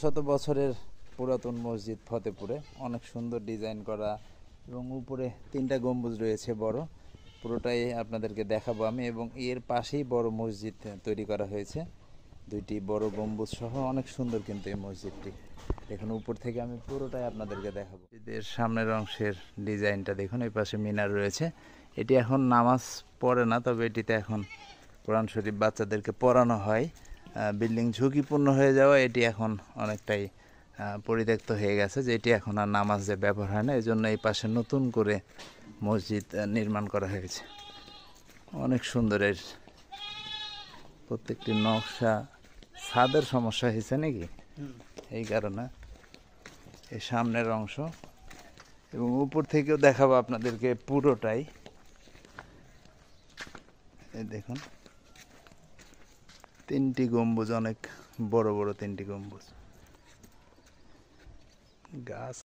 শত বছরের পুরাতন মসজিদ ফতেপুরে, অনেক সুন্দর ডিজাইন করা এবং উপরে 3টা গম্বুজ রয়েছে বড়। পুরোটাই আপনাদেরকে দেখাবো আমি। এবং এর পাশেই বড় মসজিদ তৈরি করা হয়েছে, 2টি বড় গম্বুজ সহ। অনেক সুন্দর কিন্তু এই মসজিদটি। দেখুন উপর থেকে আমি পুরোটাই আপনাদেরকে দেখাবো। এদের সামনের অংশের ডিজাইনটা দেখুন, এই পাশে মিনার রয়েছে। এটি এখন নামাজ পড়ে না, তবে এটিতে এখন কোরআন শরীফ বাচ্চাদেরকে পড়ানো হয়। বিল্ডিং ঝুঁকিপূর্ণ হয়ে যাওয়া এটি এখন অনেকটাই পরিত্যক্ত হয়ে গেছে, যে এটি এখন আর নামাজে ব্যবহার হয় না। এই জন্য এই পাশে নতুন করে মসজিদ নির্মাণ করা হয়েছে। অনেক সুন্দরের প্রত্যেকটি নকশা। ছাদের সমস্যা হয়েছে নাকি, এই কারণে এই সামনের অংশ এবং উপর থেকেও দেখাবো আপনাদেরকে পুরোটাই। এই দেখুন 3টি গম্বুজ, অনেক বড় বড় 3টি গম্বুজ। গাছ